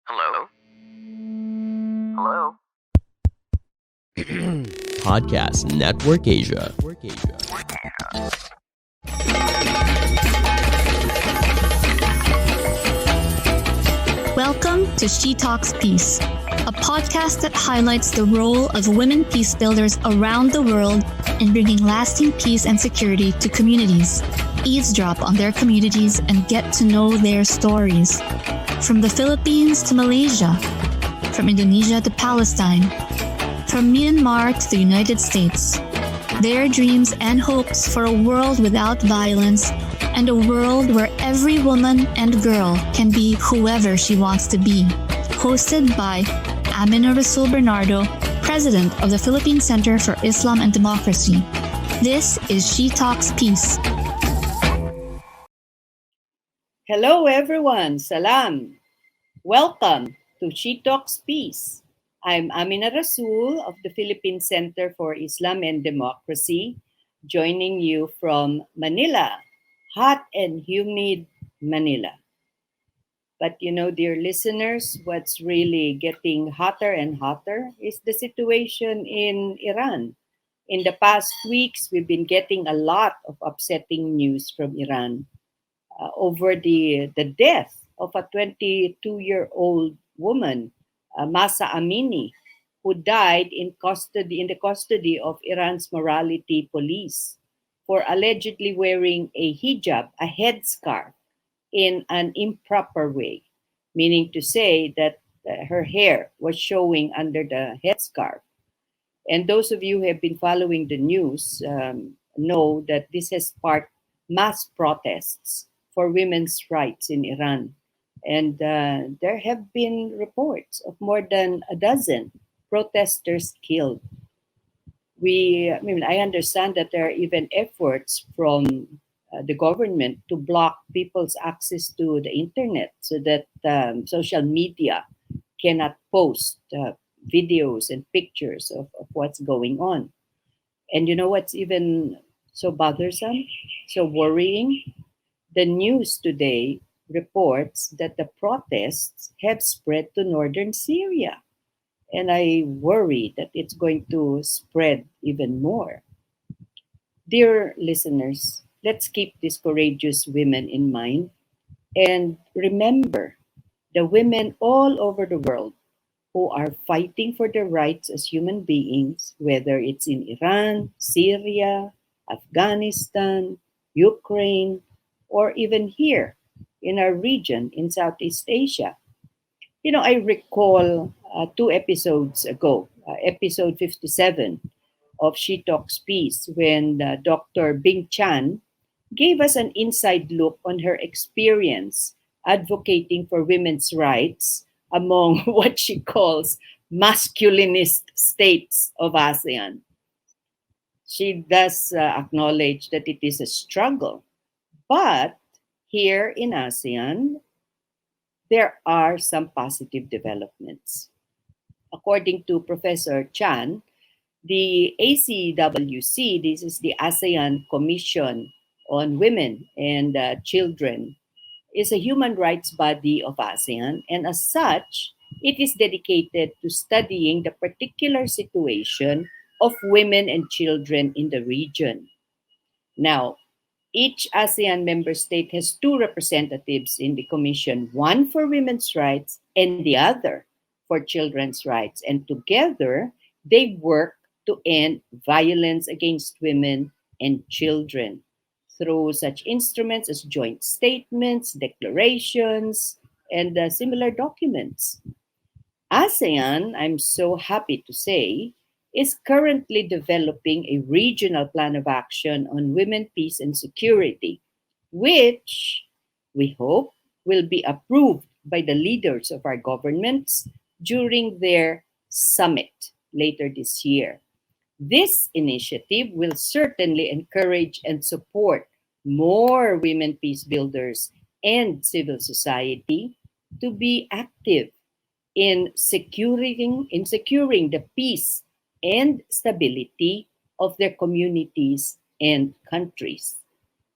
Hello? Hello? Podcast Network Asia. Welcome to She Talks Peace, a podcast that highlights the role of women peacebuilders around the world in bringing lasting peace and security to communities. Eavesdrop on their communities and get to know their stories. From the Philippines to Malaysia, from Indonesia to Palestine, from Myanmar to the United States. Their dreams and hopes for a world without violence and a world where every woman and girl can be whoever she wants to be. Hosted by Amina Rasul Bernardo, President of the Philippine Center for Islam and Democracy. This is She Talks Peace. Hello everyone, salam. Welcome to She Talks Peace. I'm Amina Rasul of the Philippine Center for Islam and Democracy, joining you from Manila, hot and humid Manila. But you know, dear listeners, what's really getting hotter and hotter is the situation in Iran. In the past weeks, we've been getting a lot of upsetting news from Iran over the death of a 22-year-old woman, Masa Amini, who died in the custody of Iran's morality police for allegedly wearing a hijab, a headscarf, in an improper way, meaning to say that her hair was showing under the headscarf. And those of you who have been following the news know that this has sparked mass protests for women's rights in Iran. And there have been reports of more than a dozen protesters killed. I understand that there are even efforts from the government to block people's access to the internet so that social media cannot post videos and pictures of what's going on. And you know what's even so bothersome, so worrying? The news today reports that the protests have spread to northern Syria. And I worry that it's going to spread even more. Dear listeners, let's keep these courageous women in mind and remember the women all over the world who are fighting for their rights as human beings, whether it's in Iran, Syria, Afghanistan, Ukraine, or even here in our region in Southeast Asia. You know, I recall 2 episodes ago, episode 57 of She Talks Peace, when Dr. Bing Chan gave us an inside look on her experience advocating for women's rights among what she calls masculinist states of ASEAN. She does acknowledge that it is a struggle. But here in ASEAN, there are some positive developments. According to Professor Chan, the ACWC, this is the ASEAN Commission on Women and Children, is a human rights body of ASEAN, and as such, it is dedicated to studying the particular situation of women and children in the region. Now, each ASEAN member state has 2 representatives in the commission, one for women's rights and the other for children's rights. And together, they work to end violence against women and children through such instruments as joint statements, declarations, and similar documents. ASEAN, I'm so happy to say, is currently developing a regional plan of action on women, peace, and security, which we hope will be approved by the leaders of our governments during their summit later this year. This initiative will certainly encourage and support more women peace builders and civil society to be active in securing the peace and stability of their communities and countries.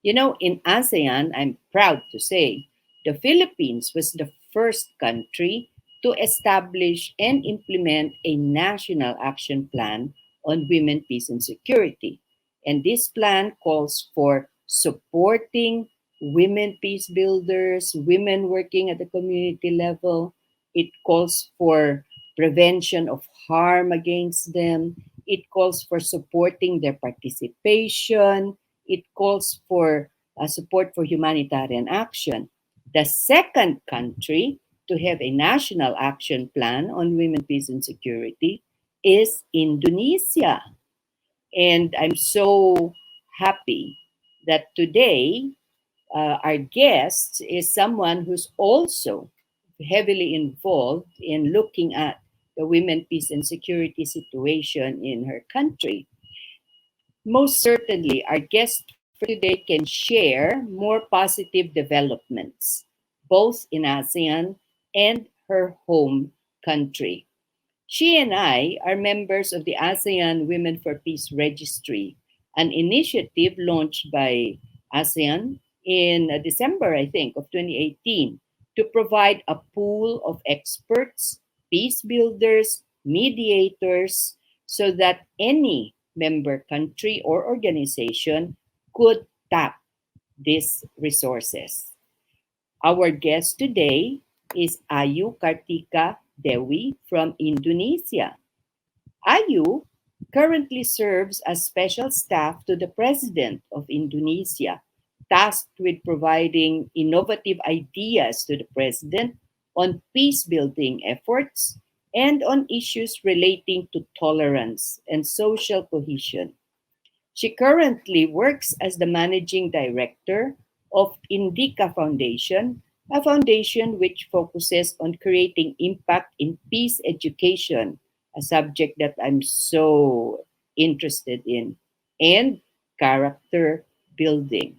You know, in ASEAN, I'm proud to say, the Philippines was the first country to establish and implement a national action plan on women, peace, and security. And this plan calls for supporting women peace builders, women working at the community level. It calls for prevention of harm against them. It calls for supporting their participation. It calls for support for humanitarian action. The second country to have a national action plan on women, peace, and security is Indonesia. And I'm so happy that today our guest is someone who's also heavily involved in looking at the women, peace, and security situation in her country. Most certainly, our guest for today can share more positive developments, both in ASEAN and her home country. She and I are members of the ASEAN Women for Peace Registry, an initiative launched by ASEAN in December, I think, of 2018 to provide a pool of experts, peace builders, mediators, so that any member country or organization could tap these resources. Our guest today is Ayu Kartika Dewi from Indonesia. Ayu currently serves as special staff to the President of Indonesia, tasked with providing innovative ideas to the President on peace building efforts and on issues relating to tolerance and social cohesion. She currently works as the managing director of Indica Foundation, a foundation which focuses on creating impact in peace education, a subject that I'm so interested in, and character building.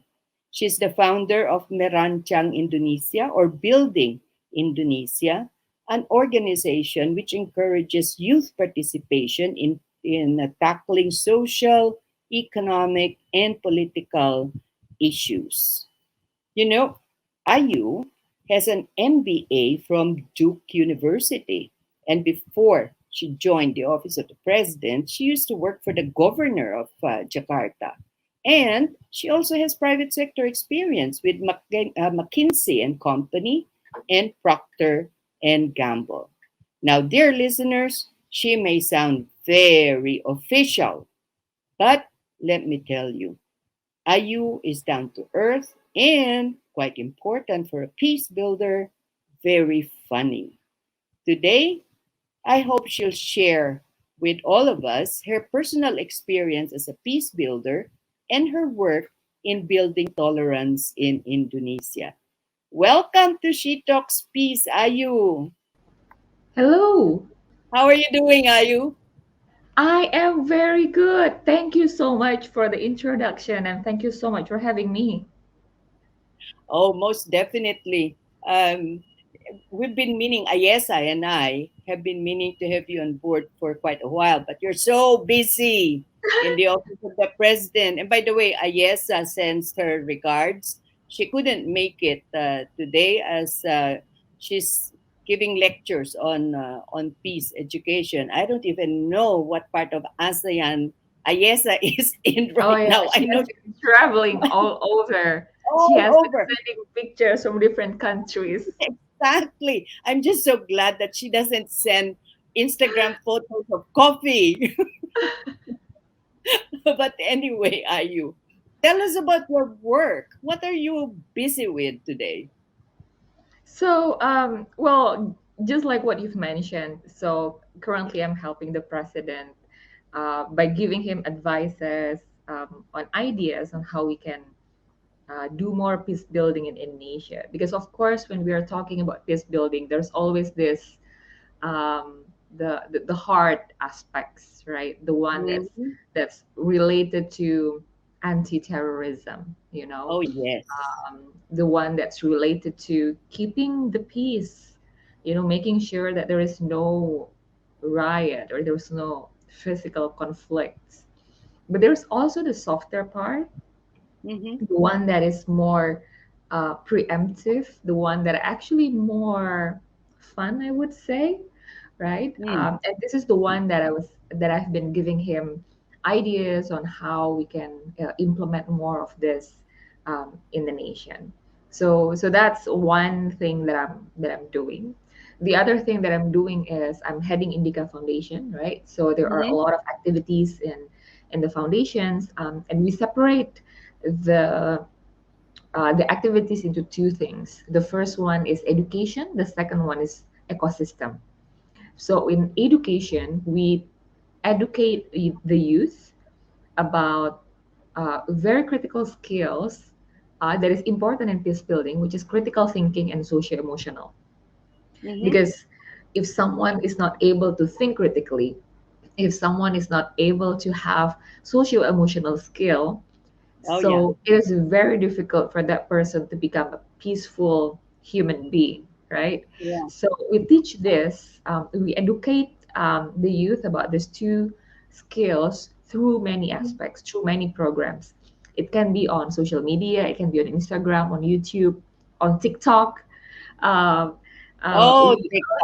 She's the founder of Merancang Indonesia, or Building Indonesia, an organization which encourages youth participation in tackling social, economic, and political issues. You know, Ayu has an MBA from Duke University, and before she joined the office of the president, she used to work for the governor of Jakarta. And she also has private sector experience with McKinsey and Company and Procter and Gamble. Now, dear listeners, she may sound very official, but let me tell you, Ayu is down to earth and, quite important for a peace builder, very funny. Today, I hope she'll share with all of us her personal experience as a peace builder and her work in building tolerance in Indonesia. Welcome to She Talks Peace, Ayu. Hello. How are you doing, Ayu? I am very good. Thank you so much for the introduction and thank you so much for having me. Oh, most definitely. Um, we've been meaning, Ayesa and I have been meaning to have you on board for quite a while, but you're so busy in the office of the president. And by the way, Ayesa sends her regards. She couldn't make it today as she's giving lectures on peace education. I don't even know what part of ASEAN Ayesa is in Oh right yeah, now. I she know has been traveling all over. She all has been over. sending pictures from different countries. Exactly. I'm just so glad that she doesn't send Instagram photos of coffee. But anyway, Ayu, tell us about your work. What are you busy with today? So, just like what you've mentioned, so currently I'm helping the president by giving him advices on ideas on how we can do more peace building in Indonesia. Because of course, when we are talking about peace building, there's always this um, the hard aspects, right? The one Mhm. that's related to anti-terrorism, you know, Oh, yes. the one that's related to keeping the peace, you know, making sure that there is no riot or there's no physical conflicts. But there's also the softer part, Hmm. the one that is more preemptive, the one that actually more fun, I would say, right? Mm. And this is the one that I've been giving him ideas on how we can implement more of this in the nation. So that's one thing that I'm doing. The other thing that I'm doing is I'm heading Indica Foundation, right? So there are a Mm-hmm. lot of activities in the foundations, and we separate the the activities into two things. The first one is education. The second one is ecosystem. So in education, we educate the youth about very critical skills that is important in peace building, which is critical thinking and socio emotional. Mm-hmm. Because if someone is not able to think critically, if someone is not able to have socio emotional skill, Oh yeah. so it is very difficult for that person to become a peaceful human being, right? Yeah. So we teach this, we educate the youth about these two skills through many Mhm. aspects, through many programs. It can be on social media, it can be on Instagram, on YouTube, on TikTok. Um, Oh, we TikTok.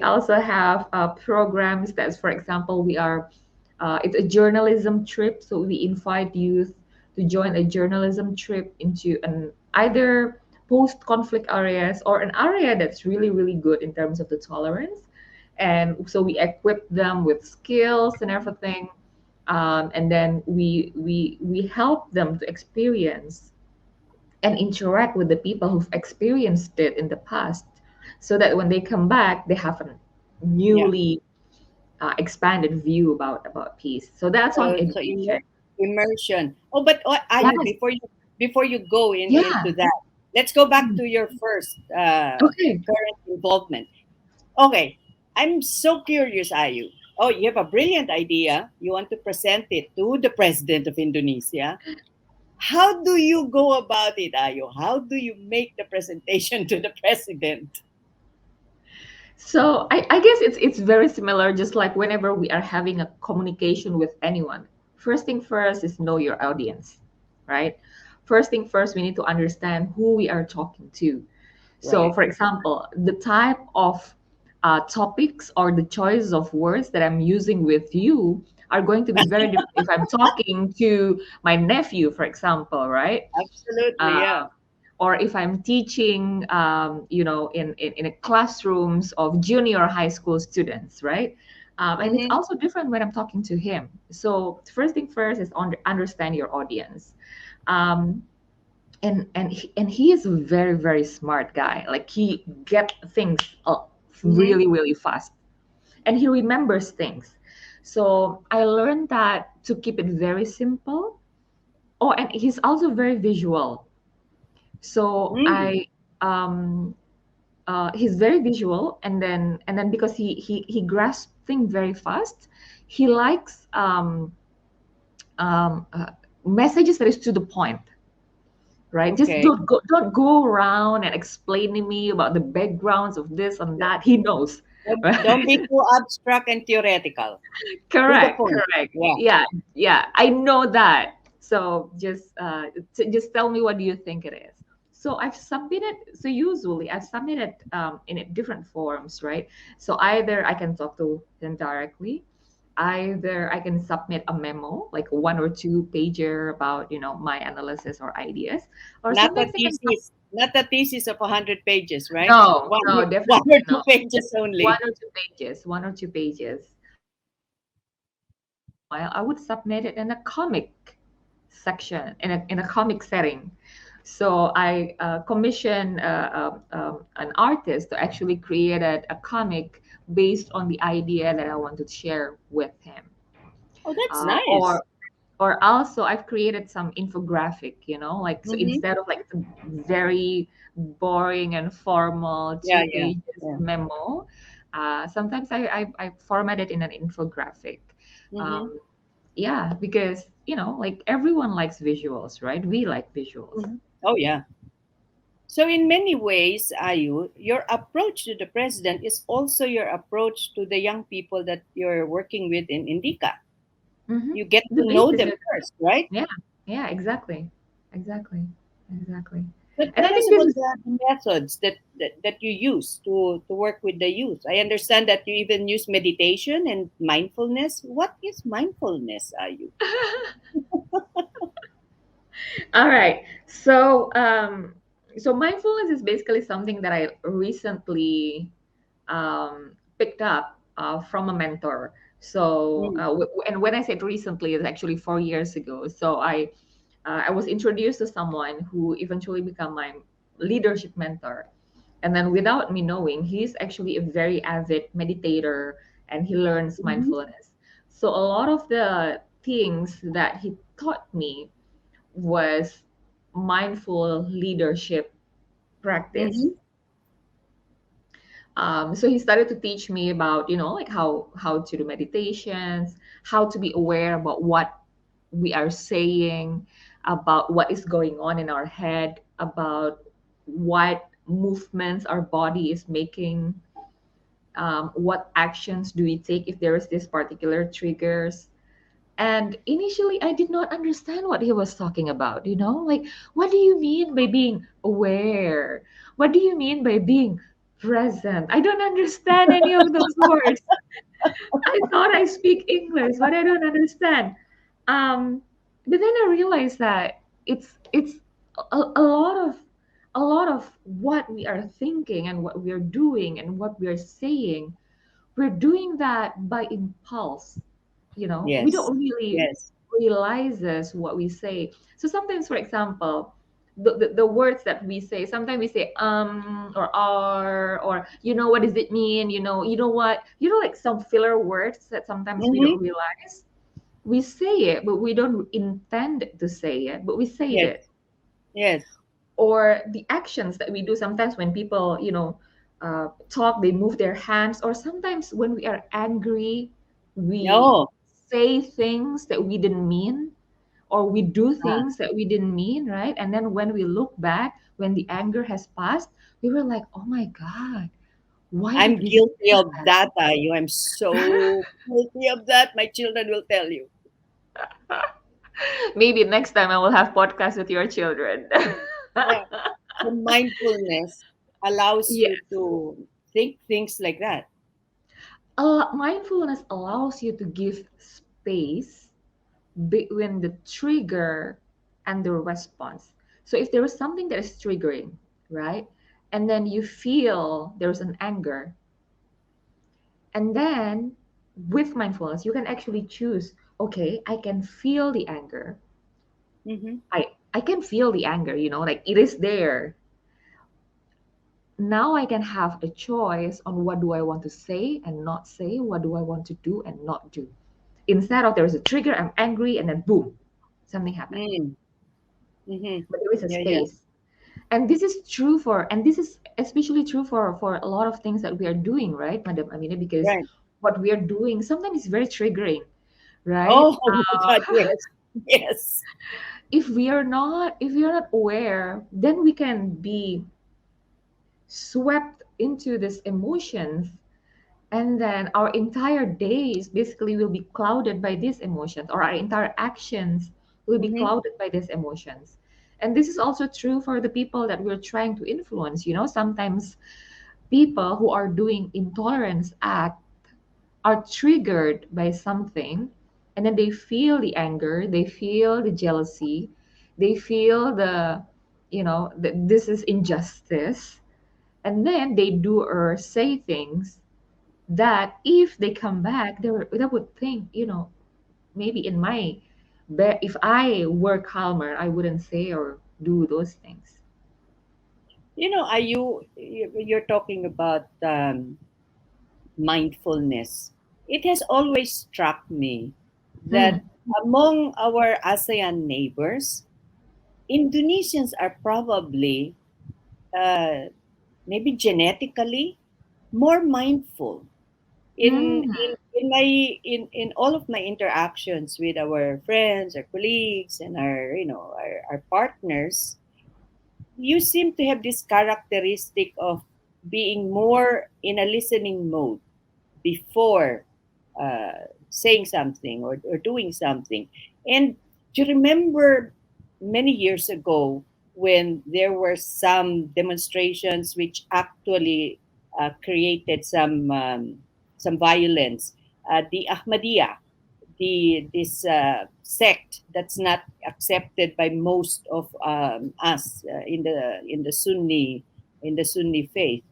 also have programs that's, for example, it's a journalism trip. So we invite youth to join a journalism trip into an either post-conflict areas or an area that's really, really good in terms of the tolerance. And so we equip them with skills and everything. And then we help them to experience and interact with the people who've experienced it in the past so that when they come back they have a Yeah. newly expanded view about peace. So that's on So education. immersion. Oh, but Ayu, Yes. before you go Yeah. into that, let's go back Mm. to your first Okay. current involvement. Okay, I'm so curious, Ayu. Oh, you have a brilliant idea. You want to present it to the president of Indonesia. How do you go about it, Ayu? How do you make the presentation to the president? So I guess it's very similar, just like whenever we are having a communication with anyone. First thing first is know your audience, right? First thing first, we need to understand who we are talking to. So, Right. for example, the type of topics or the choice of words that I'm using with you are going to be very different if I'm talking to my nephew, for example, right? Absolutely, Uh, yeah. or if I'm teaching, in a classrooms of junior high school students, right? And it's Mm-hmm. also different when I'm talking to him. So first thing first is understand your audience. Um, and he is a very, very smart guy. Like he get things Mm-hmm. really, really fast, and he remembers things. So I learned that to keep it very simple. Oh, and he's also very visual. So Mm. I he's very visual, and then because he grasps things very fast, he likes messages that is to the point, right? Just Okay. don't go around and explaining me about the backgrounds of this and that. He knows, Don't be right? too abstract and theoretical. To the Correct, point. correct. Yeah. Yeah, yeah. I know that. So just tell me, what do you think it is? So I've submitted. So usually I've submitted in different forms, right? So either I can talk to them directly, either I can submit a memo, like a 1 or 2 pager about my analysis or ideas, or Not a sometimes I can thesis. Not a thesis of 100 pages, right? no, One, no, one definitely or no. two pages One only. or two pages, 1 or 2 pages. I would submit it in a comic section, in a comic setting. So I commissioned an artist to actually create a comic based on the idea that I want to share with him. Oh, that's Uh, nice. or or also I've created some infographic, like so Mm-hmm. instead of like the very boring and formal Yeah, two yeah, pages yeah. memo. Sometimes I format it in an infographic. Mm-hmm. Um, yeah, because like everyone likes visuals, right? We like visuals. Mm-hmm. Oh, yeah. So, in many ways, Ayu, your approach to the president is also your approach to the young people that you're working with in Indica. Hmm. You get The to know basis them is first, right? yeah, yeah, exactly, exactly, exactly. But And I tell us think this about is the methods that you use to work with the youth. I understand that you even use meditation and mindfulness. What is mindfulness, are you? all right. So mindfulness is basically something that I recently picked up from a mentor. So, Mm. and when I said recently, it's actually 4 years ago. So I was introduced to someone who eventually became my leadership mentor. And then without me knowing, he's actually a very avid meditator and he learns Mm-hmm. mindfulness. So a lot of the things that he taught me was mindful leadership practice. Mm-hmm. So he started to teach me about, like how to do meditations, how to be aware about what we are saying, about what is going on in our head, about what movements our body is making, what actions do we take if there is this particular triggers. And initially, I did not understand what he was talking about, like, what do you mean by being aware? What do you mean by being present? I don't understand any of those words. I thought I speak English, but I don't understand. Um, but then I realized that it's a lot of what we are thinking and what we are doing and what we are saying. We're doing that by impulse. We Yes. don't really Yes. realizes what we say. So sometimes, for example, the words that we say, sometimes we say or are, or what does it mean, what, like some filler words that sometimes we don't Mm-hmm. realize. We say it, but we don't intend to say it, but we say Yes. it. Yes. Or the actions that we do sometimes when people talk, they move their hands, or sometimes when we are angry, we No. say things that we didn't mean, or we do things that we didn't mean, right? And then when we look back, when the anger has passed, we were like, oh my god, why I'm did we say guilty of that? that, Ayu. I'm so guilty of that. My children will tell you. Maybe next time I will have podcast with your children. Yeah. The mindfulness allows Yeah. you to think things like that. Mindfulness allows you to give space between the trigger and the response. So if there is something that is triggering, right? And then you feel there's an anger, and then with mindfulness, you can actually choose, okay, I can feel the anger. Mm-hmm. I can feel the anger, like it is there. Now I can have a choice on what do I want to say and not say, what do I want to do and not do. Instead of there's a trigger, I'm angry, and then boom, something happened. Mm. Mm-hmm. But there is a Yeah, yeah. space. And this is true and this is especially true for a lot of things that we are doing, right, Madam Amina? Because Right. what we are doing sometimes is very triggering, right? Oh my God, yes. Yes. If we are not aware, then we can be swept into these emotions, and then our entire days basically will be clouded by these emotions, or our entire actions will be Mm-hmm. clouded by these emotions. And this is also true for the people that we're trying to influence. Sometimes people who are doing intolerance act are triggered by something, and then they feel the anger, they feel the jealousy, they feel that this is injustice, and then they do or say things that if they come back, they would think, maybe if I were calmer, I wouldn't say or do those things. Are you're talking about mindfulness. It has always struck me Mm. that among our ASEAN neighbors, Indonesians are probably uh, maybe genetically more mindful. In Mm. in all of my interactions with our friends, our colleagues, and our partners, you seem to have this characteristic of being more in a listening mode before saying something or doing something. And do you remember many years ago? when there were some demonstrations which actually created some violence. The Ahmadiyya, this sect that's not accepted by most of us in the Sunni faith,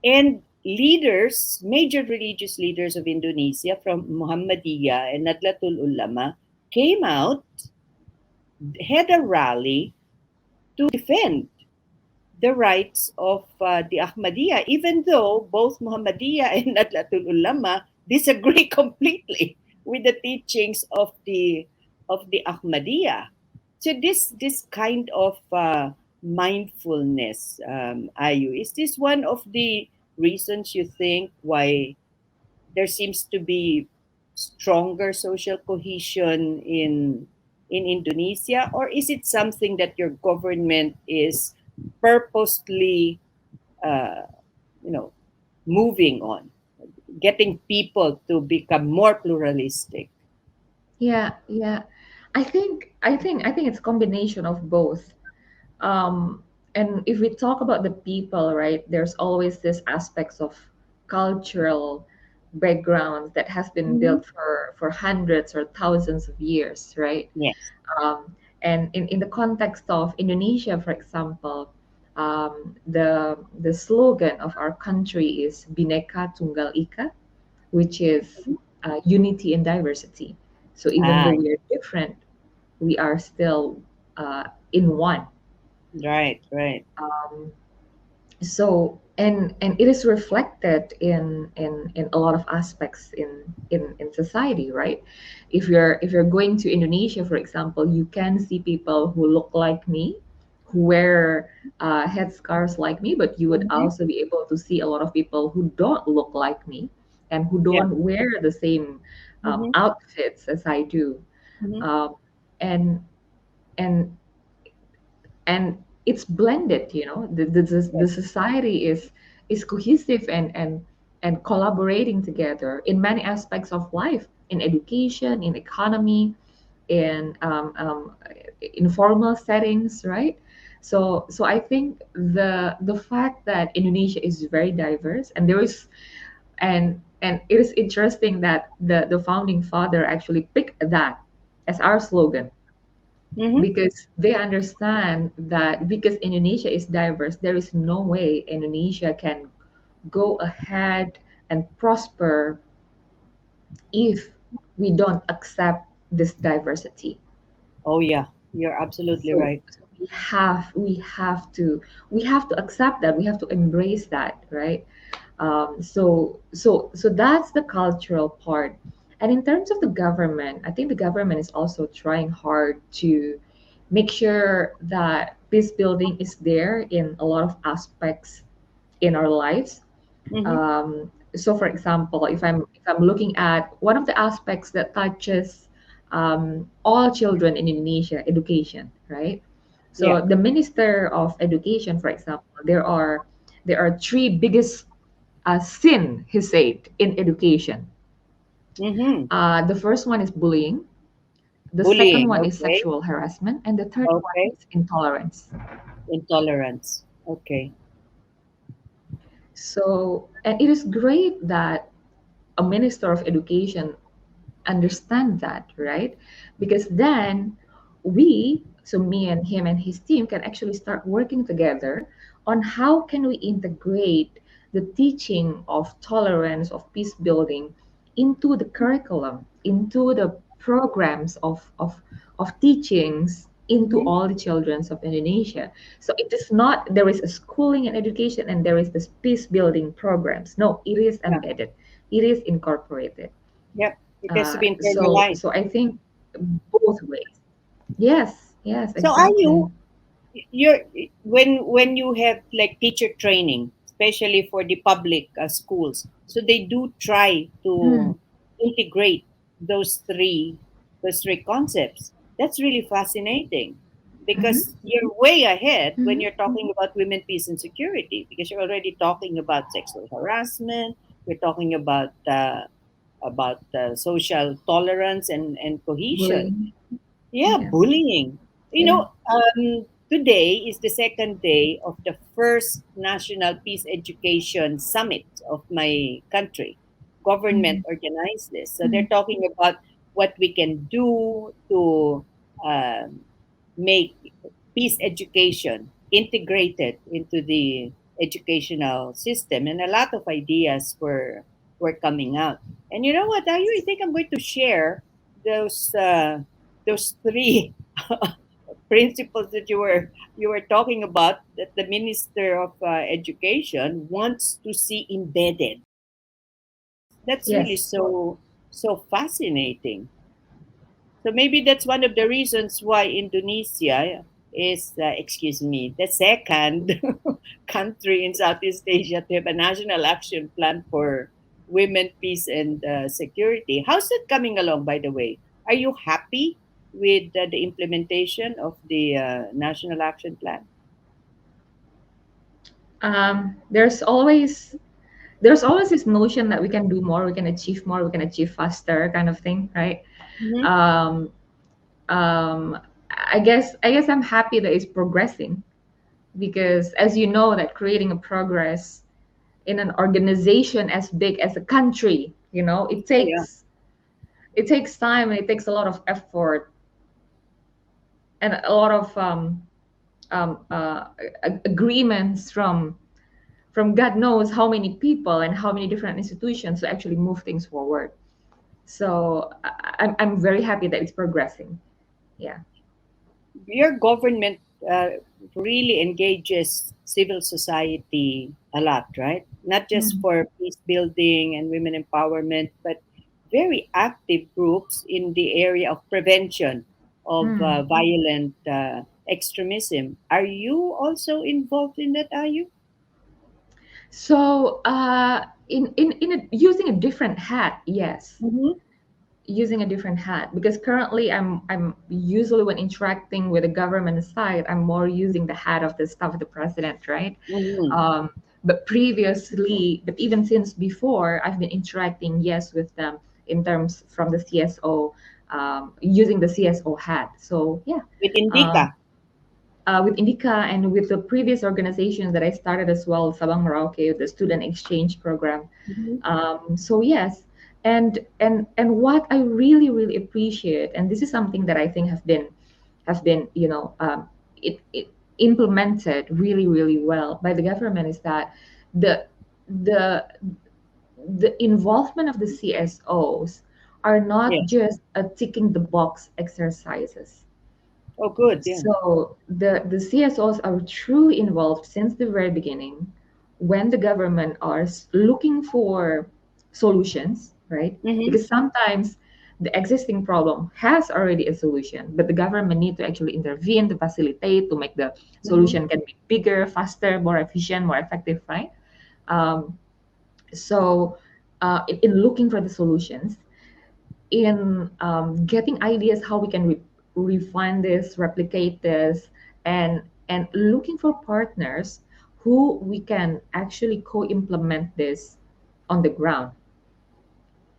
and leaders, major religious leaders of Indonesia from Muhammadiyah and Nadlatul Ulama came out, had a rally to defend the rights of the Ahmadiyya, even though both Muhammadiyah and Nadlatul Ulama disagree completely with the teachings of the Ahmadiyya. So this kind of mindfulness, Ayu, is this one of the reasons you think why there seems to be stronger social cohesion in Indonesia, or is it something that your government is purposely, uh, you know, moving on, getting people to become more pluralistic? Yeah. I think it's combination of both. Um, and if we talk about the people, right, there's always this aspects of cultural backgrounds that has been Mm-hmm. built for hundreds or thousands of years, right? Yes. And in the context of Indonesia, for example, the slogan of our country is Bhinneka Tunggal Ika, which is unity in diversity. So even Ah, though we are different, we are still in one. right, right. Um, so and it is reflected in a lot of aspects in society, right? If you're going to Indonesia, for example, you can see people who look like me, who wear headscarves like me, but you would Mm-hmm. also be able to see a lot of people who don't look like me and who Yeah. don't wear the same Mm-hmm. outfits as I do. Mm-hmm. um, and and and it's blended, the society is cohesive and collaborating together in many aspects of life, in education, in economy, in informal settings, right? So I think the fact that Indonesia is very diverse, and there is and it is interesting that the founding father actually picked that as our slogan, Mm-hmm. because they understand that because Indonesia is diverse, there is no way Indonesia can go ahead and prosper if we don't accept this diversity. Oh yeah, you're absolutely So right. we have to accept that. We have to embrace that, right? So that's the cultural part. And in terms of the government, I think the government is also trying hard to make sure that peace building is there in a lot of aspects in our lives. Mm-hmm. So for example, if I'm looking at one of the aspects that touches all children in Indonesia, education, right? Yeah. So the Minister of Education, for example, there are three biggest sin, he said, in education. Mm-hmm. The first one is bullying. The second Bullying. one is Okay. sexual harassment, and the third one Okay. is intolerance. Intolerance. Okay. So, and it is great that a minister of education understand that, right? Because then so me and him and his team can actually start working together on how can we integrate the teaching of tolerance, of peace building into the curriculum, into the programs of teachings into Mm-hmm. all the children of Indonesia. So it is not there is a schooling and education and there is this peace building programs. No, it is Yeah. embedded. It is incorporated. Yep. It has to be So internalized. so I think both ways. Yes, So are exactly. you're when you have like teacher training, especially for the public schools, so they do try Hmm. to integrate those three concepts. That's really fascinating Mm-hmm. because you're way ahead when Mm-hmm. you're talking about women, peace, and security, because you're already talking about sexual harassment. You're talking about social tolerance and cohesion. Bullying. Yeah, Yeah. bullying. You know, today is the second day of the first National Peace Education Summit of my country. Government Mhm. organized this. So they're Mhm. talking about what we can do to um make peace education integrated into the educational system. And a lot of ideas were coming out. And you know what, I think I'm going to share those three principles that you were talking about that the Minister of Education wants to see embedded. That's really Yes. so fascinating. So maybe that's one of the reasons why Indonesia is, excuse me, the second country in Southeast Asia to have a national action plan for women, peace, and security. How's it coming along, by the way? Are you happy with the implementation of the national action plan? Um, there's always there's always this notion that we can do more, we can achieve more, we can achieve faster, kind of thing, right? Mm-hmm. Um, um, I guess I'm happy that it's progressing because, as you know, that creating a progress in an organization as big as a country, it Oh, yeah. takes time and it takes a lot of effort and a lot of agreements from God knows how many people and how many different institutions to actually move things forward. So I'm very happy that it's progressing. Yeah. Your government really engages civil society a lot, right? Not just Mm. for peace building and women empowerment, but very active groups in the area of prevention of Mm. violent extremism. Are you also involved in that? Are you? So using a different hat, yes, Mm-hmm. using a different hat because currently I'm usually when interacting with the government side, I'm more using the hat of the staff of the president, right? Mm-hmm. um, but even since before, I've been interacting, yes, with them in terms from the CSO, using the CSO hat. So yeah, With um, Indica. with Indica and with the previous organizations that I started as well, Sabang Merauke, the student exchange program. Mm-hmm. So yes, and what I really really appreciate, and this is something that I think have been it implemented really really well by the government, is that the the the involvement of the CSOs are Yeah. not just a ticking the box exercises. Oh, good. Yeah. So the CSOs are truly involved since the very beginning when the government are looking for solutions, right? Mm-hmm. Because sometimes the existing problem has already a solution, but the government need to actually intervene to facilitate to make the Mm-hmm. solution can be bigger, faster, more efficient, more effective, right? Um, so in looking for the solutions, in getting ideas how we can refine this, replicate this, and looking for partners who we can actually co-implement this on the ground.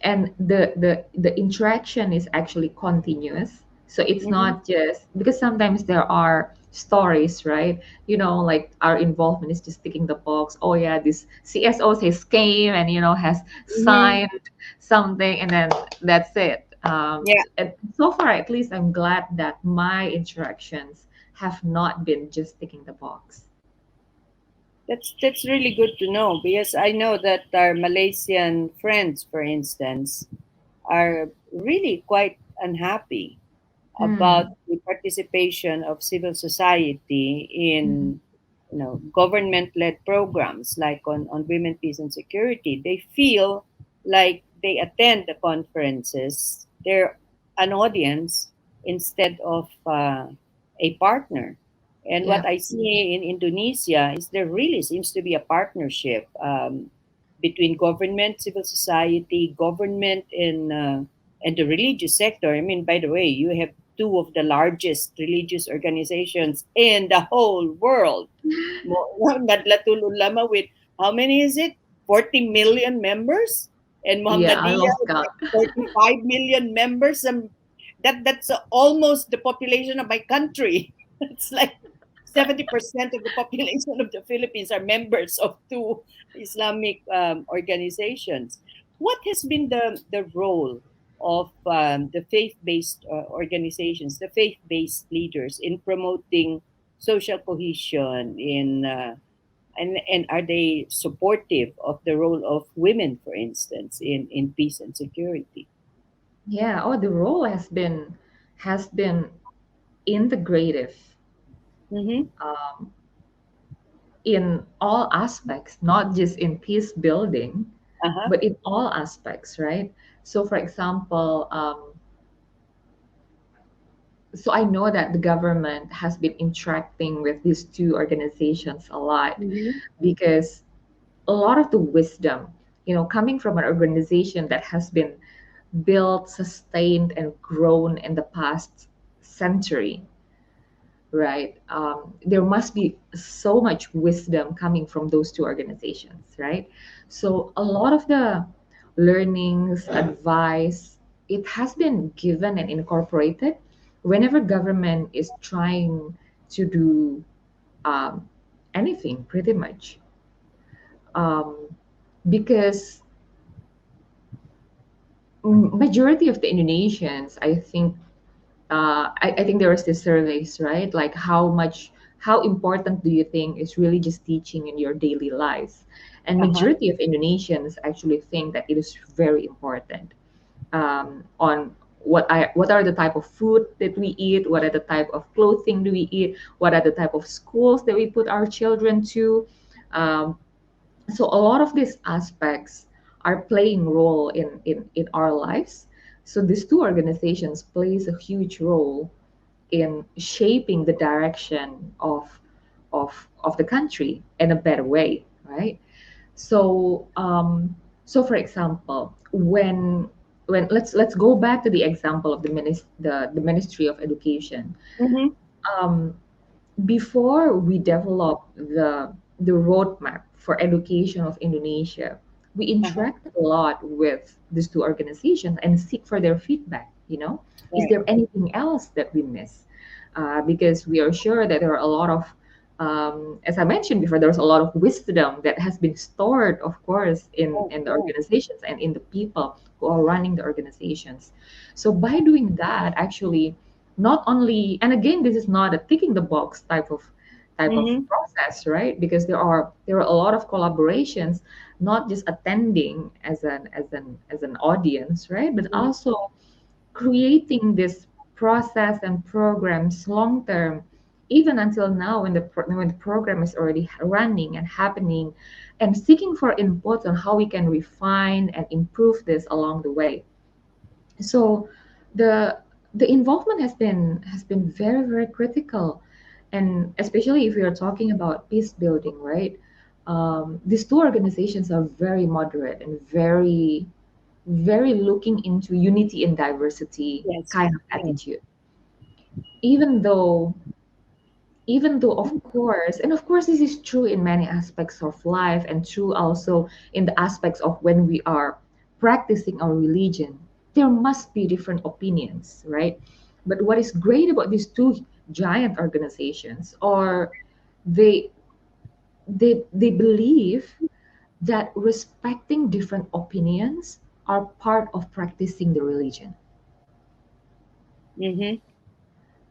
And the interaction is actually continuous, so it's Mm-hmm. not just because sometimes there are stories, right? Like our involvement is just ticking the box. Oh yeah, this CSO says came and has Mm-hmm. signed something, and then that's it. Yeah. And so far, at least, I'm glad that my interactions have not been just ticking the box. That's really good to know because I know that our Malaysian friends, for instance, are really quite unhappy about Hmm. the participation of civil society Mhm. in government-led programs like on women, peace, and security. They feel like they attend the conferences. They're an audience instead of a partner. And what Yeah. I see in Indonesia is there really seems to be a partnership between government, civil society, government, and the religious sector. I mean, by the way, you have two of the largest religious organizations in the whole world. Nadlatul Ulama with how many is it? 40 million members? And Yeah, I Muhammadiyah lost with count. like 35 million members. That's almost the population of my country. It's like 70% of the population of the Philippines are members of two Islamic organizations. What has been the role of the faith-based organizations, the faith-based leaders in promoting social cohesion and are they supportive of the role of women, for instance, in peace and security? Yeah. Oh, the role has been integrative Mm-hmm. um, in all aspects, not just in peace building, Uh-huh. but in all aspects, right? So, for example, so I know that the government has been interacting with these two organizations a lot Mm-hmm. because a lot of the wisdom, coming from an organization that has been built, sustained, and grown in the past century, right? There must be so much wisdom coming from those two organizations, right? So a lot of the learnings, advice, it has been given and incorporated whenever government is trying to do um, anything, pretty much. Um, because majority of the Indonesians, I think, I think there was this surveys, right? Like how important do you think is really just teaching in your daily lives? And Uh-huh. majority of Indonesians actually think that it is very important on what are the type of food that we eat, what are the type of clothing do we eat, what are the type of schools that we put our children to. Um, so a lot of these aspects are playing role in our lives. So these two organizations plays a huge role in shaping the direction of the country in a better way, right? So so for example, when let's go back to the example of the Ministry of Education. Mm-hmm. um, Before we develop the roadmap for education of Indonesia, we Uh-huh. interact a lot with these two organizations and seek for their feedback. Is Right. there anything else that we miss? Because we are sure that there are a lot of, as I mentioned before, there's a lot of wisdom that has been stored, of course, Oh, in the oh. organizations and in the people who are running the organizations. So by doing that, actually, not only, and again, this is not a ticking the box type of Mm-hmm. process, right? Because there are a lot of collaborations, not just attending as an audience, right, but Mm-hmm. also creating this process and programs long term, even until now when when the program is already running and happening, and seeking for inputs on how we can refine and improve this along the way. So the the involvement has been very, very critical, and especially if we are talking about peace building, right? These two organizations are very moderate and very, very looking into unity and diversity Yes. kind of Yes. attitude. Even though even though of course this is true in many aspects of life, and true also in the aspects of when we are practicing our religion, there must be different opinions, right? But what is great about these two giant organizations are they they believe that respecting different opinions are part of practicing the religion. Mm-hmm.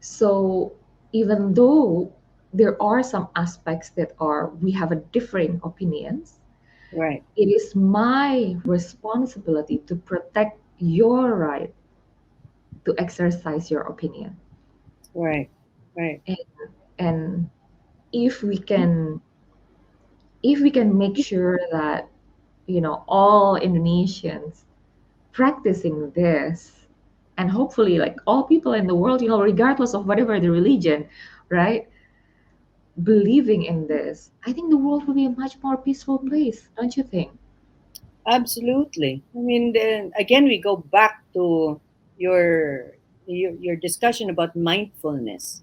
So even though there are some aspects that are we have a differing opinions, Right. it is my responsibility to protect your right to exercise your opinion. Right. Right. And, and if we can if we can make sure that all Indonesians practicing this, and hopefully like all people in the world, regardless of whatever the religion, right, believing in this, I think the world will be a much more peaceful place, don't you think? Absolutely. I mean, then again, we go back to your your discussion about mindfulness.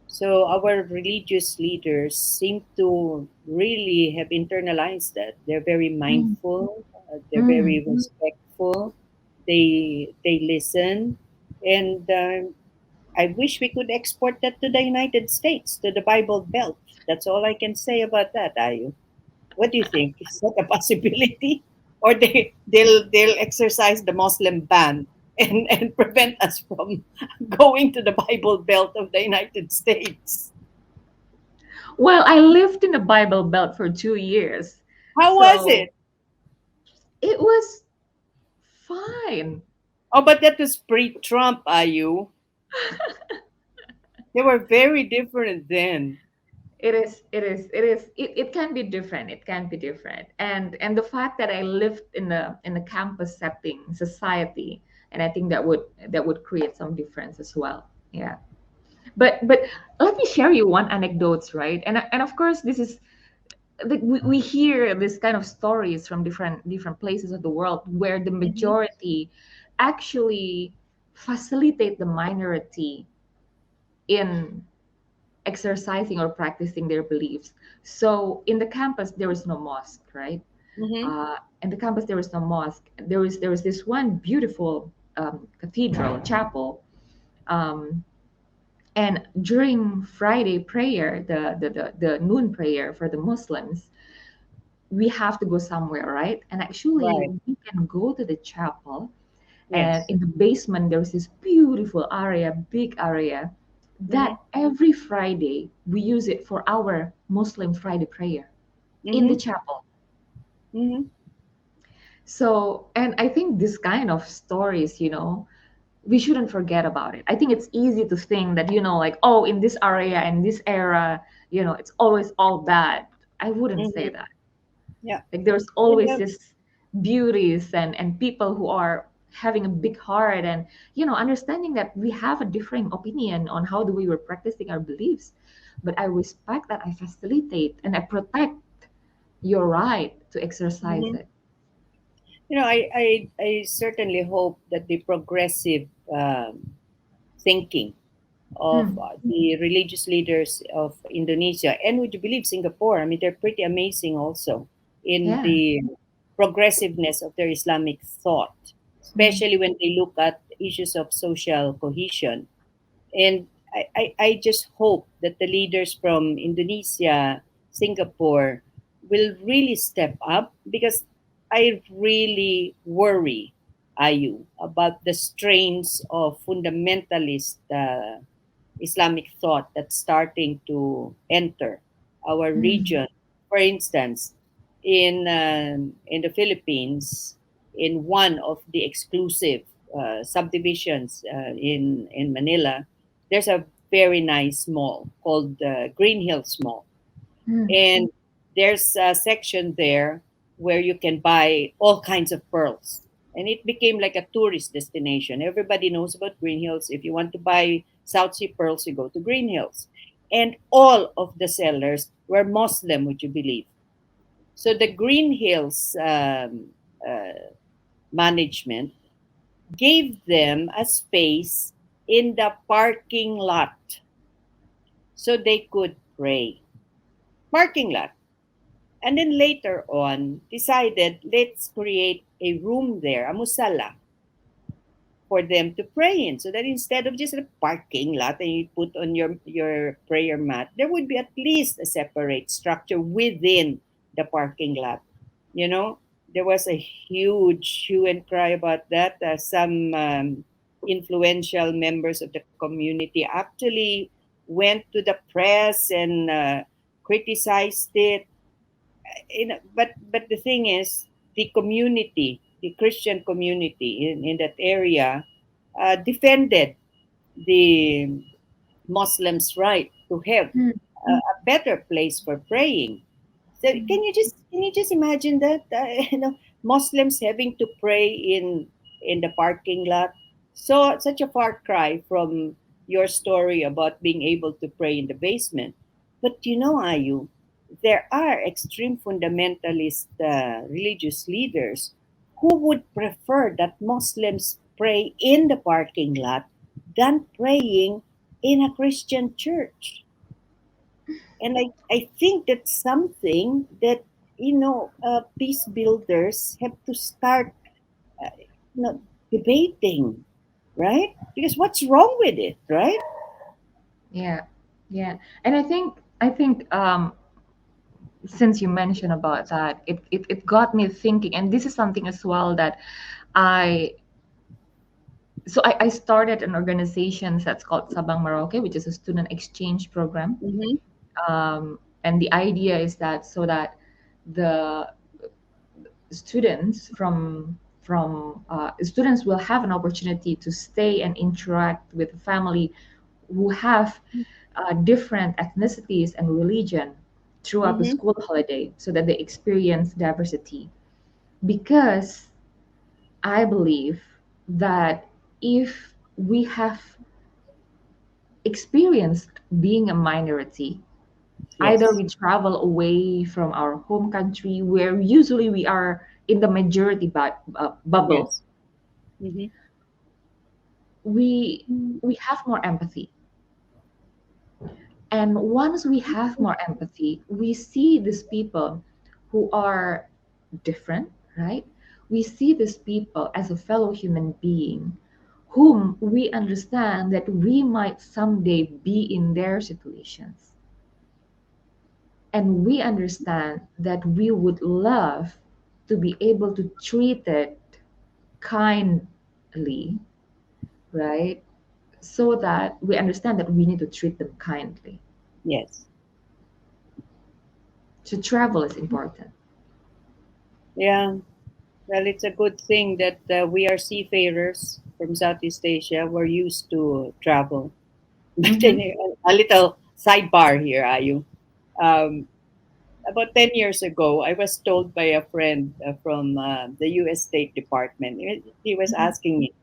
So our religious leaders seem to really have internalized that. They're very Mm, mindful. They're mm, very respectful. They listen. And I wish we could export that to the United States, to the Bible Belt. That's all I can say about that, Ayu. What do you think? Is that a possibility? Or they'll exercise the Muslim ban and prevent us from going to the Bible Belt of the United States? Well, I lived in the Bible Belt for 2 years, How was so it? it was fine. Oh, but that was pre-Trump, Ayu. They were very different then. It can be different. It can be different. And the fact that I lived in the campus setting, society, and I think that would create some difference as well. Yeah. But let me share you one anecdotes, right? And of course this is we hear this kind of stories from different places of the world where the Hmm. majority actually facilitate the minority in exercising or practicing their beliefs. So in the campus there is no mosque, right? Hmm. In the campus there is no mosque. There was this one beautiful cathedral chapel, um, and during Friday prayer, the noon prayer for the Muslims, we have to go somewhere, right? And actually, Right. we can go to the chapel, and Yes. in the basement, there's this beautiful area, big area, Hmm. that every Friday we use it for our Muslim Friday prayer in the Hmm. chapel. Hmm. So, and I think this kind of stories, we shouldn't forget about it. I think it's easy to think that, like, oh, in this area and this era, it's always all bad. I wouldn't say Hmm. that. Yeah. Like there's And, always this beauties and people who are having a big heart, and understanding that we have a differing opinion on how do we were practicing our beliefs, but I respect that, I facilitate and I protect your right to exercise mhm. it. I certainly hope that the progressive thinking of Hmm. the religious leaders of Indonesia, and would you believe Singapore? I mean, they're pretty amazing also in Yeah. the progressiveness of their Islamic thought, Hmm. especially when they look at issues of social cohesion. And I just hope that the leaders from Indonesia, Singapore, will really step up, because I really worry, Ayu, about the strains of fundamentalist Islamic thought that's starting to enter our Hmm. region. For instance, in the Philippines, in one of the exclusive subdivisions in Manila, there's a very nice mall called Green Hills Mall, Hmm. and there's a section there where you can buy all kinds of pearls, and it became like a tourist destination. Everybody knows about Green Hills. If you want to buy South Sea pearls, you go to Green Hills, and all of the sellers were Muslim, would you believe? So the Green Hills management gave them a space in the parking lot so they could pray. Parking lot. And then later on, decided, let's create a room there, a musala, for them to pray in. So that instead of just a parking lot and you put on your prayer mat, there would be at least a separate structure within the parking lot. You know, there was a huge hue and cry about that. Some influential members of the community actually went to the press and criticized it. But the thing is, the community, the Christian community in that area, defended the Muslims' right to have Hmm. a better place for praying. So can you just imagine that, Muslims having to pray in the parking lot? So such a far cry from your story about being able to pray in the basement. But Ayu, there are extreme fundamentalist religious leaders who would prefer that Muslims pray in the parking lot than praying in a Christian church. And I think that's something that, peace builders have to start, uh, debating. right? Because what's wrong with it, right? Yeah, yeah. And I think since you mentioned about that, it got me thinking, and this is something as well that I I started an organization that's called Sabang Merauke, which is a student exchange program. Mm-hmm. And the idea is that so that the students students will have an opportunity to stay and interact with family who have different ethnicities and religion throughout the Mm-hmm. school holiday, so that they experience diversity. Because I believe that if we have experienced being a minority, either Yes. we travel away from our home country where usually we are in the majority bubble, Yes. Mm-hmm. we we have more empathy. And once we have more empathy, we see these people who are different, right? We see these people as a fellow human being whom we understand that we might someday be in their situations. And we understand that we would love to be able to treat it kindly, right? So that we understand that we need to treat them kindly. Yes. So travel is important. Yeah. Well, it's a good thing that we are seafarers from Southeast Asia. We're used to travel. But then, Mm-hmm. a little sidebar here, Ayu. Um, about 10 years ago, I was told by a friend from the US State Department. He was Mm-hmm. asking me,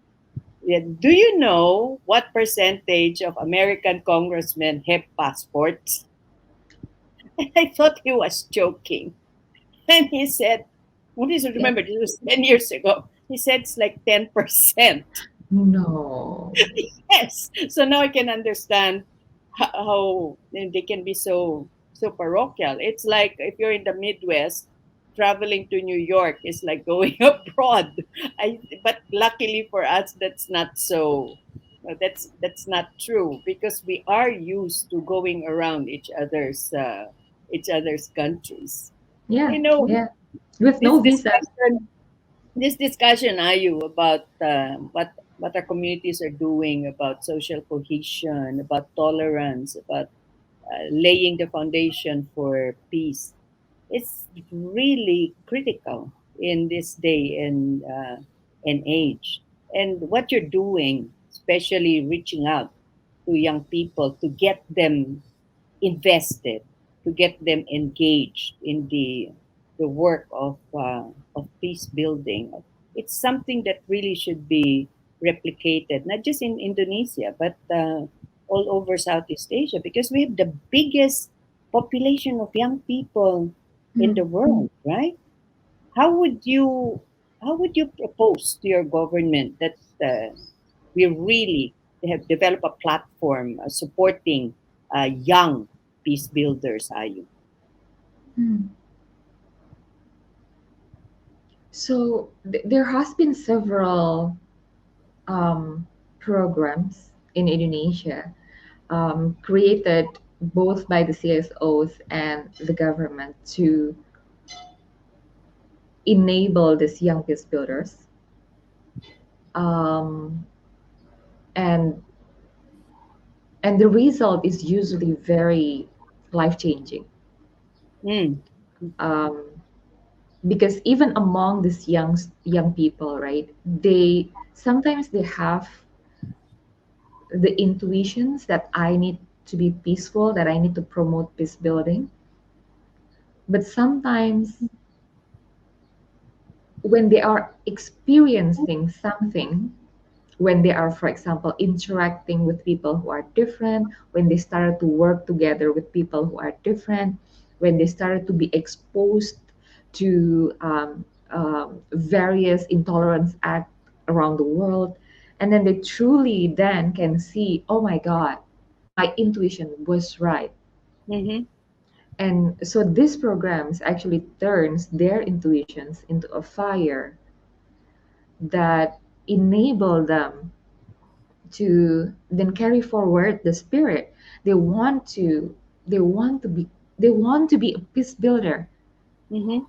yeah, do you know what percentage of American congressmen have passports? And I thought he was joking. And he said, what is it? Yeah. Remember, this was 10 years ago. He said it's like 10%. No. Yes. So now I can understand how they can be so parochial. It's like if you're in the Midwest, traveling to New York is like going abroad. But luckily for us, that's not so. That's not true because we are used to going around each other's countries. Yeah. You know, Yeah. With this no visa. discussion this discussion, Ayu, about what our communities are doing, about social cohesion, about tolerance, about laying the foundation for peace, it's really critical in this day and age. And what you're doing, especially reaching out to young people to get them invested, to get them engaged in the work of peace building. It's something that really should be replicated, not just in Indonesia, but all over Southeast Asia, because we have the biggest population of young people in Mm. the world, right? How would you how would you propose to your government that we really have developed a platform supporting young peace builders, Ayu? Mm. So there has been several programs in Indonesia created both by the CSOs and the government to enable these young peace builders. Um, and and the result is usually very life changing. Mm. Um, because even among these young people, right, they sometimes they have the intuitions that I need to be peaceful, that I need to promote peace building. But sometimes when they are experiencing something, when they are, for example, interacting with people who are different, when they started to work together with people who are different, when they started to be exposed to various intolerance acts around the world, and then they truly then can see, oh my God, my intuition was right. Mm-hmm. And so these programs actually turns their intuitions into a fire that enable them to then carry forward the spirit. They want to they want to be they want to be a peace builder, Mm-hmm.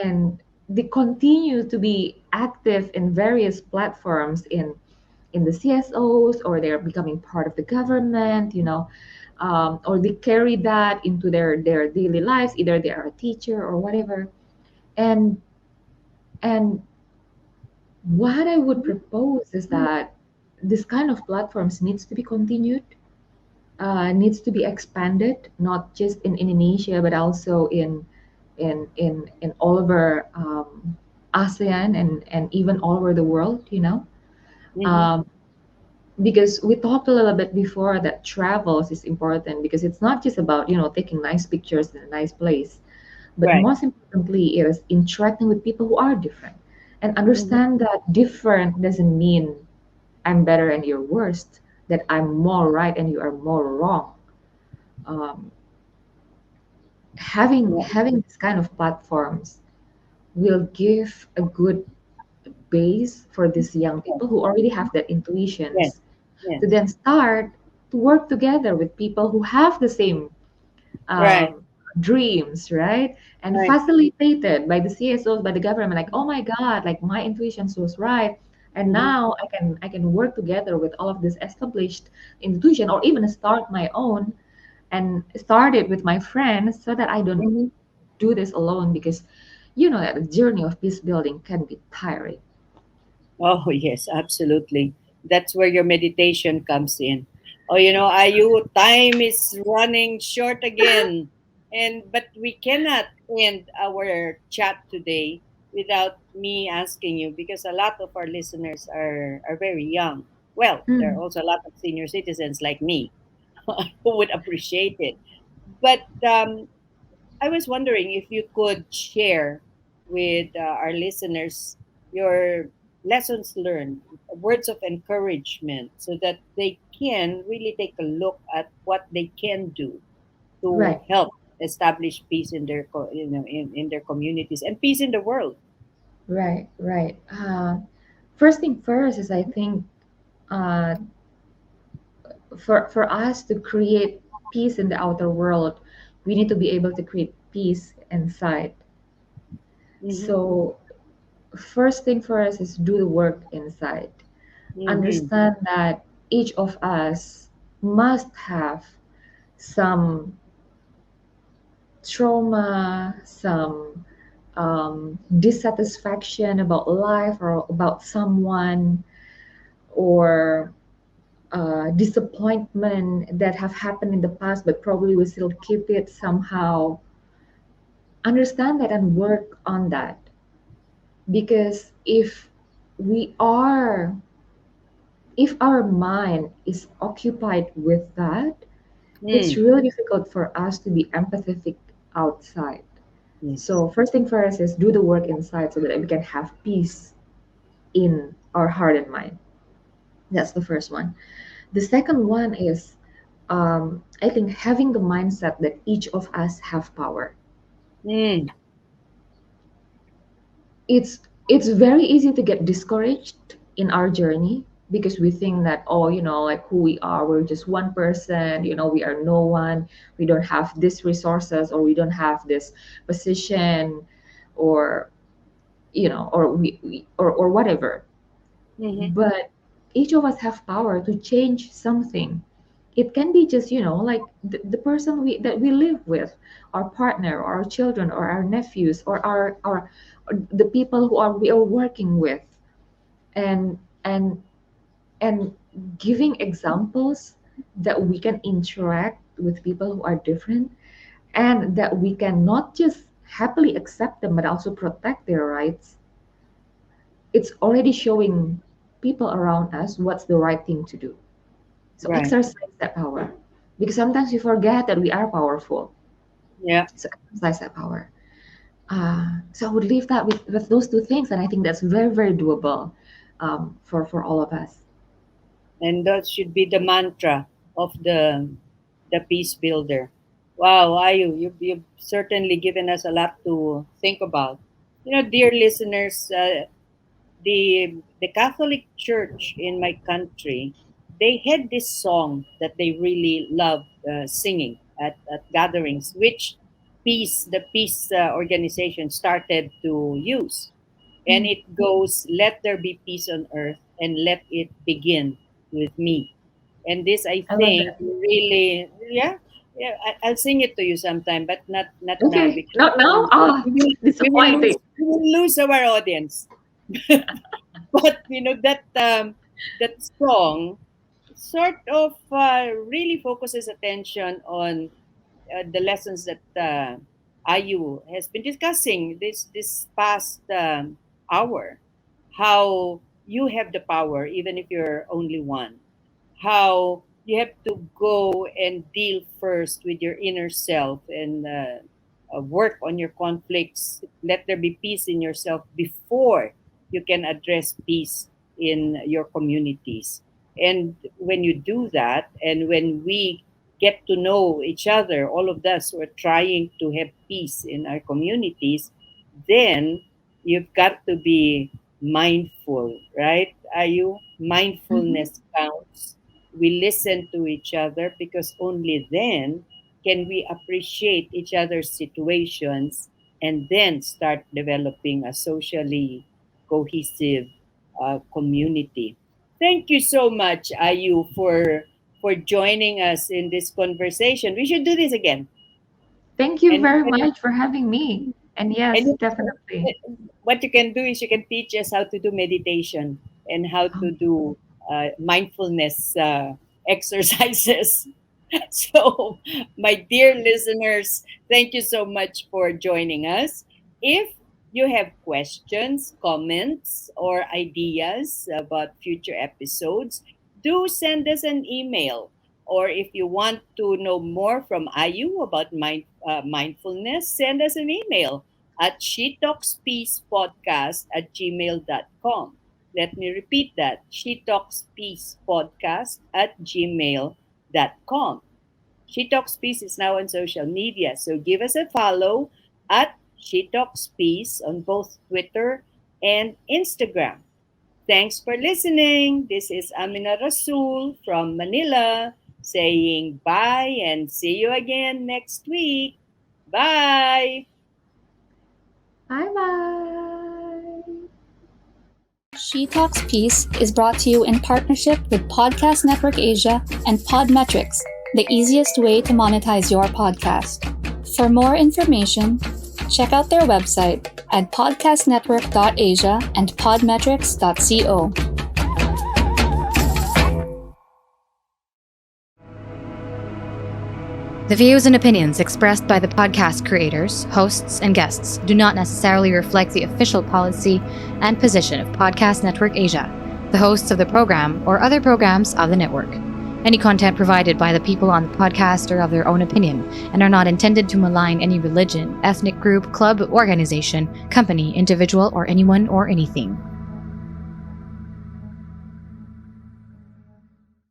and they continue to be active in various platforms in the CSOs, or they're becoming part of the government, or they carry that into their daily lives. Either they are a teacher or whatever. And and what I would propose is that this kind of platforms needs to be continued, needs to be expanded, not just in Indonesia, but also in all over ASEAN, and even all over the world. Mm-hmm. Um, because we talked a little bit before that travels is important, because it's not just about taking nice pictures in a nice place, but Right. most importantly it is interacting with people who are different, and Mm-hmm. understand that different doesn't mean I'm better and you're worst, that I'm more right and you are more wrong. um, having Yeah. having this kind of platforms will give a good base for these young people who already have that Yes. intuitions, Yes. to then start to work together with people who have the same Right. dreams, right? And Right. facilitated by the CSOs, by the government, like, oh my God, like my intuitions was right. And Mm-hmm. now I can work together with all of this established institution, or even start my own, and start it with my friends, so that I don't Mm-hmm. do this alone, because you know that the journey of peace building can be tiring. Oh, yes, absolutely. That's where your meditation comes in. Oh, Ayu, time is running short again. But we cannot end our chat today without me asking you, because a lot of our listeners are very young. Well, there are Mm. also a lot of senior citizens like me who would appreciate it. But I was wondering if you could share with our listeners your lessons learned, words of encouragement, so that they can really take a look at what they can do to Right, help establish peace in their in their communities and peace in the world. right. First thing first is, I think, uh, for us to create peace in the outer world, we need to be able to create peace inside. Mm-hmm. So first thing for us is do the work inside. Mm-hmm. Understand that each of us must have some trauma, some dissatisfaction about life or about someone, or disappointment that have happened in the past, but probably we still keep it somehow. Understand that and work on that, because we are if our mind is occupied with that, it's Mm. really difficult for us to be empathetic outside. Yes. So first thing first is do the work inside, so that we can have peace in our heart and mind. That's the first one. The second one is, I think, having the mindset that each of us have power. Mm. It's very easy to get discouraged in our journey, because we think that, oh, like who we are, we're just one person, we are no one, we don't have these resources, or we don't have this position, or or or whatever. Mm-hmm. But each of us have power to change something. It can be just, like the person that we live with, our partner, or our children, or our nephews, or or the people we are working with. And and and giving examples that we can interact with people who are different, and that we can not just happily accept them, but also protect their rights. It's already showing people around us what's the right thing to do. So Right. exercise that power, because sometimes we forget that we are powerful. Yeah. So exercise that power. So I would leave that with those two things, and I think that's very, very doable, for all of us. And that should be the mantra of the peace builder. Wow, Ayu, you've certainly given us a lot to think about. Dear listeners, the Catholic Church in my country they had this song that they really loved singing at gatherings, which the peace organization started to use. And it goes, "Let there be peace on earth and let it begin with me." And this, I I love think, that. really, yeah, yeah. I'll sing it to you sometime, but not now Okay, because not now. Ah, disappointing. we will lose our audience. But that song sort of really focuses attention on the lessons that Ayu has been discussing this past hour. How you have the power, even if you're only one. How you have to go and deal first with your inner self and work on your conflicts. Let there be peace in yourself before you can address peace in your communities. And when you do that, and when we get to know each other, all of us who are trying to have peace in our communities, then you've got to be mindful, right? Are you? Mhm. Mindfulness counts. We listen to each other because only then can we appreciate each other's situations and then start developing a socially cohesive community. Thank you so much, Ayu, for joining us in this conversation. We should do this again. Thank you And very much for having me. And and yes, definitely. what you can do is you can teach us how to do meditation and how to do mindfulness exercises. So, my dear listeners, thank you so much for joining us. If you have questions, comments, or ideas about future episodes, do send us an email. Or if you want to know more from Ayu about mindfulness, send us an email at shetalkspeacepodcast@gmail.com. Let me repeat that, shetalkspeacepodcast@gmail.com. She Talks Peace is now on social media, so give us a follow at She Talks Peace on both Twitter and Instagram. Thanks for listening. This is Amina Rasul from Manila saying bye and see you again next week. Bye. Bye bye. She Talks Peace is brought to you in partnership with Podcast Network Asia and Podmetrics, the easiest way to monetize your podcast. For more information, check out their website at podcastnetwork.asia and podmetrics.co. The views and opinions expressed by the podcast creators, hosts, and guests do not necessarily reflect the official policy and position of Podcast Network Asia, the hosts of the program, or other programs of the network. Any content provided by the people on the podcast are of their own opinion and are not intended to malign any religion, ethnic group, club, organization, company, individual, or anyone or anything.